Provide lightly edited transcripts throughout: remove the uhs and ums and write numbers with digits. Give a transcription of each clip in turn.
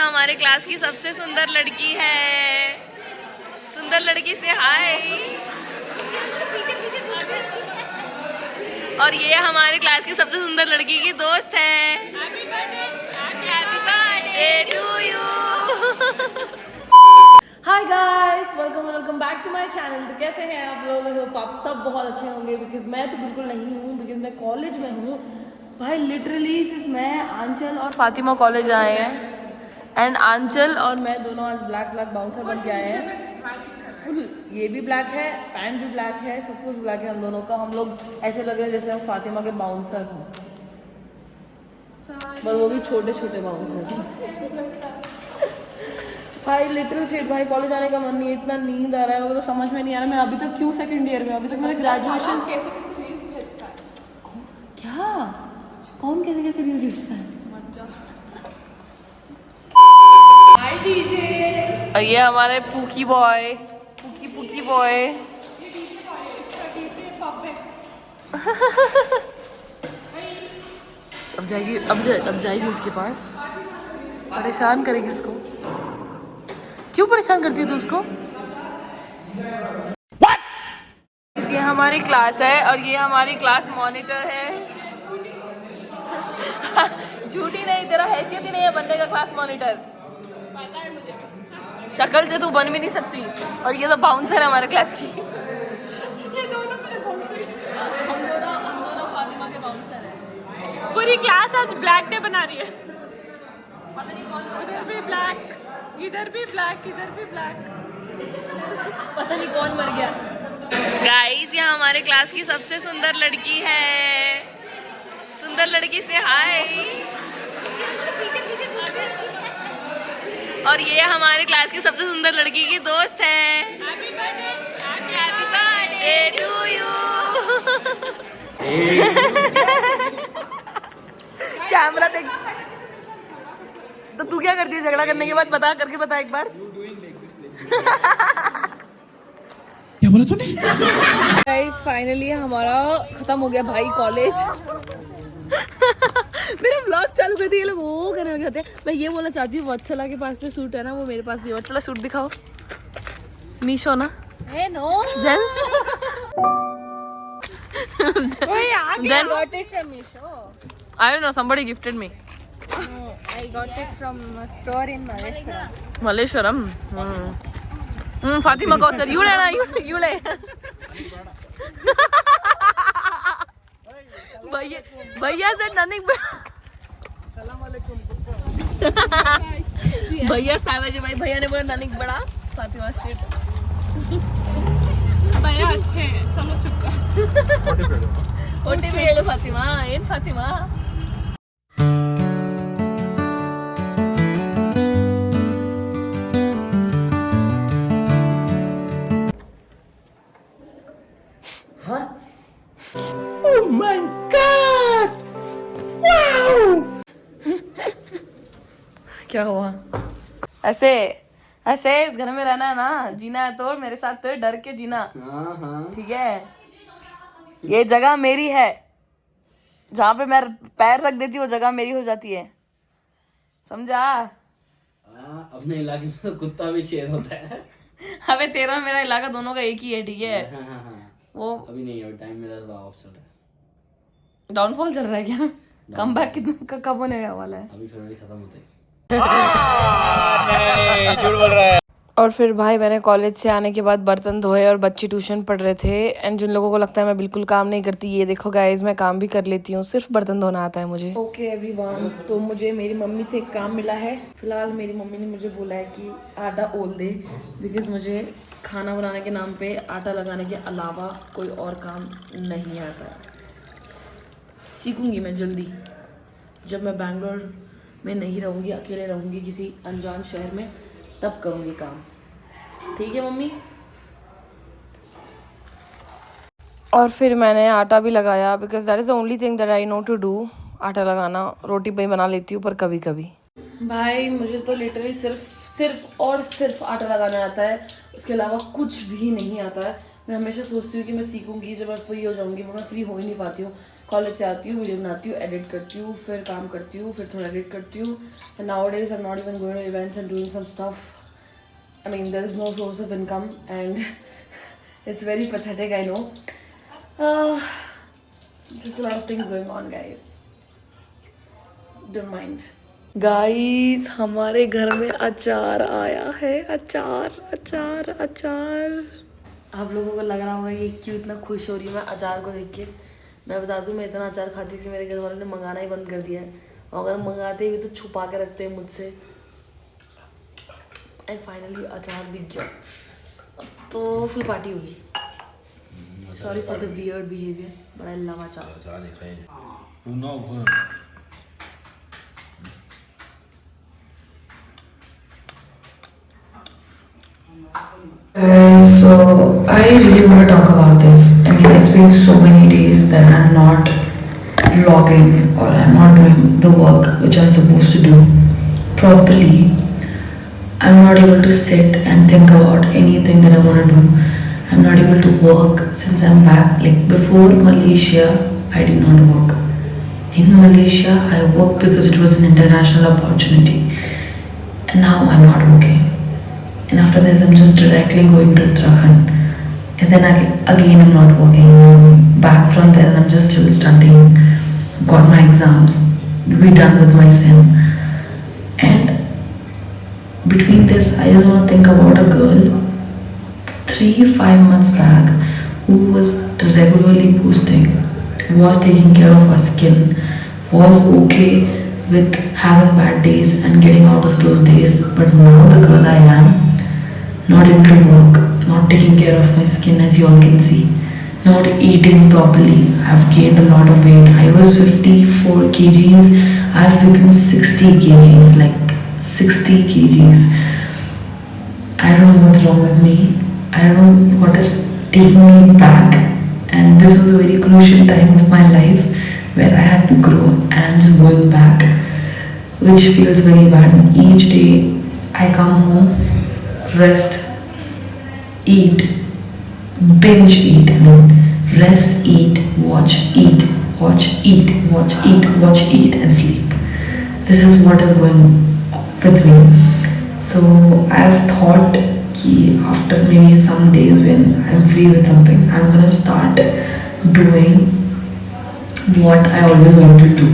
हमारे क्लास की सबसे सुंदर लड़की है। सुंदर लड़की से हाय। और ये हमारे क्लास की सबसे सुंदर लड़की की दोस्त है। Happy birthday to you. Hi guys, welcome back to my channel. तो कैसे हैं आप लोग? आई होप आप सब बहुत अच्छे होंगे। बिकॉज मैं तो बिल्कुल नहीं हूँ, बिकॉज मैं कॉलेज में हूँ भाई। लिटरली सिर्फ मैं, आंचल और फातिमा कॉलेज आए हैं। एंड आंचल और मैं दोनों आज ब्लैक बाउंसर बन के आए हैं। फुल ये भी ब्लैक है, पैंट भी ब्लैक है, सब कुछ ब्लैक है हम दोनों का। हम लोग ऐसे लग रहे हैं जैसे हम फातिमा के बाउंसर हों, पर वो भी छोटे छोटे बाउंसर। भाई लिटरल शिट भाई, कॉलेज आने का मन नहीं है, इतना नींद आ रहा है मेरे को तो समझ में नहीं आ रहा। मैं अभी तक क्यों सेकंड ईयर में, अभी तक मैंने ग्रेजुएशन क्या कौन कैसे कैसे रील्स भेजता है। और ये हमारे पूकी बॉय, पूकी बॉय। अब जाएगी उसके पास, परेशान करेगी उसको। क्यों परेशान करती है तू उसको? ये हमारी क्लास है और ये हमारी क्लास मॉनिटर है। झूठी नहीं, तेरा हैसियत ही नहीं है बनने का क्लास मॉनिटर। पता है मुझे, शक्ल से तू बन भी नहीं सकती। और ये तो बाउंसर है हमारे क्लास की। ये दोनों मेरे बाउंसर हैं। हम दोनों फातिमा के बाउंसर हैं। पूरी क्लास आज ब्लैक डे बना रही है। पता नहीं कौन उधर भी ब्लैक, इधर भी ब्लैक, इधर भी ब्लैक। पता नहीं कौन मर गया। गाइस, ये हमारे क्लास की सबसे सुंदर लड़की है। सुंदर लड़की से हाय। और ये हमारे क्लास की सबसे सुंदर लड़की की दोस्त है। Happy birthday to you. Camera देख। तो तू क्या करती है झगड़ा करने के बाद? करके बता एक बार। क्या बोला तूने? गाइस, फाइनली हमारा खत्म हो गया भाई कॉलेज। मेरा व्लॉग चालू कर दिया, ये लोग वो करने लग जाते हैं। मैं ये बोलना चाहती हूँ, वत्सला के पास जो सूट है ना, वो मेरे पास नहीं। वत्सला सूट दिखाओ। मीशो ना? No. Then I got it from Meesho. I don't know, somebody gifted me. No, I got it from a store in Malaysia. Malleshwaram. Fatima Kausar, you लेना, यू ले। भैया से ननिक भैया सावज है भाई। भैया ने बोला ननिक बड़ा, फातिमा शिट। भैया अच्छे हैं, चलो चुप। ओटी भी हेलो फातिमा, ಏನ್ Fatima? Oh my God! Wow! क्या हुआ? ऐसे इस घर में रहना है ना, जीना है तो मेरे साथ तो डर के जीना। ठीक है? ये जगह मेरी है, जहाँ पे मैं पैर रख देती हूँ वो जगह मेरी हो जाती है, समझा? अपने इलाके में तो कुत्ता भी शेर होता है। अबे तेरा मेरा इलाका दोनों का एक ही है, ठीक है? हाँ। वो अभी नहीं है, टाइम मेरा थोड़ा ऑफ चल रहा है। डाउनफॉल चल रहा है क्या? कम बैक कितना कब होने वाला है? अभी फरवरी खत्म होता है। नहीं, झूठ बोल रहा है। और फिर भाई मैंने कॉलेज से आने के बाद बर्तन धोए और बच्चे ट्यूशन पढ़ रहे थे। एंड जिन लोगों को लगता है मैं बिल्कुल काम नहीं करती, ये देखो गाइज, मैं काम भी कर लेती हूँ, सिर्फ बर्तन धोना आता है मुझे। ओके एवरीवन, तो मुझे मेरी मम्मी से एक काम मिला है। फिलहाल मेरी मम्मी ने मुझे बोला है कि आटा ओल दे, बिकॉज मुझे खाना बनाने के नाम पे आटा लगाने के अलावा कोई और काम नहीं आता। सीखूंगी मैं जल्दी, जब मैं बैंगलोर में नहीं रहूँगी, अकेले रहूँगी किसी अनजान शहर में, तब करूँगी काम। ठीक है मम्मी? और फिर मैंने आटा भी लगाया, because that is the only thing that I know to do, आटा लगाना। रोटी भी बना लेती हूँ पर कभी कभी। भाई मुझे तो लिटरली सिर्फ और सिर्फ आटा लगाना आता है, उसके अलावा कुछ भी नहीं आता है। मैं हमेशा सोचती हूँ कि मैं सीखूंगी जब मैं फ्री हो जाऊँगी, वो मैं फ्री हो ही नहीं पाती हूँ। कॉलेज से आती हूँ, वीडियो बनाती हूँ, एडिट करती हूँ, फिर काम करती हूँ, फिर थोड़ा एडिट करती हूँ। And nowadays I am not even going to events and doing some stuff. I mean, there is no source of income and it's very pathetic, I know. Just a lot of things going on, guys. Don't mind. Guys, हमारे घर में अचार आया है. अचार अचार अचार. आप लोगों को लग रहा होगा ये क्यों इतना खुश हो रही है मैं अचार को देख के. मैं बता दूँ मैं इतना अचार खाती हूँ कि मेरे घर वालों ने मंगाना ही बंद कर दिया है. और अगर मंगाते भी तो छुपा के रखते हैं मुझसे. एंड फाइनली अचार दिख गया. अब तो फुल पार्टी होगी. Sorry for the weird behaviour but I love अचार. So I really want to talk about this. I mean, it's been so many days that I'm not vlogging or I'm not doing the work which I'm supposed to do properly. I'm not able to sit and think about anything that I want to do. I'm not able to work since I'm back. Like before Malaysia, I did not work. In Malaysia, I worked because it was an international opportunity. And now I'm not working. And after this, I'm just directly going to Uttarakhand. And then again, I'm not working. I'm back from there and I'm just still studying. Got my exams. Be done with my sim. And between this, I just want to think about a girl 3-5 months back who was regularly posting, was taking care of her skin, was okay with having bad days and getting out of those days. But now the girl I am, not able to work, not taking care of my skin as you all can see, not eating properly. I've gained a lot of weight. I was 54 kgs, I've become 60 kgs, like 60 kgs. I don't know what's wrong with me. I don't know what is taking me back. And this was a very crucial time of my life where I had to grow and I'm just going back, which feels very bad. Each day I come home, rest, eat, binge eat, rest, eat, watch, eat, watch, eat, watch, eat, watch, eat and sleep. This is what is going with me. So I've thought that after maybe some days when I'm free with something, I'm gonna start doing what I always wanted to do.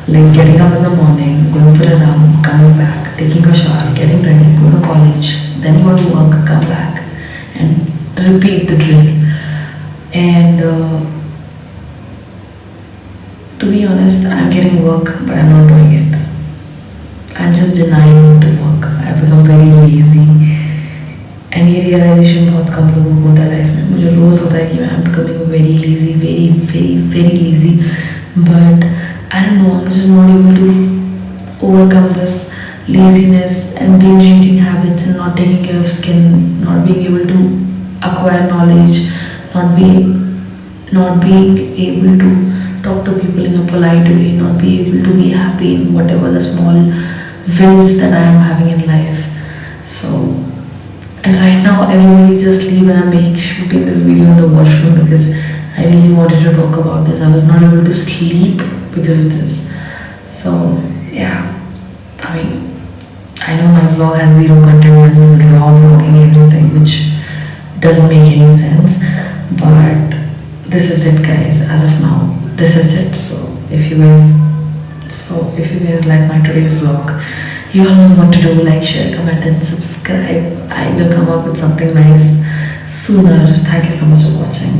Like getting up in the morning, going for a run, coming back, taking a shower, getting ready, go to college, then go to work, come back and repeat the drill. And to be honest, I'm getting work but I'm not doing it. I'm just denying to work. I've become very lazy. And ये realization बहुत कम लोगों को होता है life में. मुझे रोज़ होता है कि मैं I'm becoming very lazy, very lazy. But I don't know, I'm just not able to overcome this laziness and binge eating habits and not taking care of skin, not being able to acquire knowledge, not being able to talk to people in a polite way, not be able to be happy in whatever the small wins that I am having in life. So, and right now everybody's asleep and I'm shooting this video in the washroom because I really wanted to talk about this. I was not able to sleep because of this. So, yeah, I mean, I know my vlog has zero content, it's just raw vlogging everything, which doesn't make any sense. But this is it, guys. As of now, this is it. So if you guys like my today's vlog, you all know what to do. Like, share, comment and subscribe. I will come up with something nice sooner. Thank you so much for watching.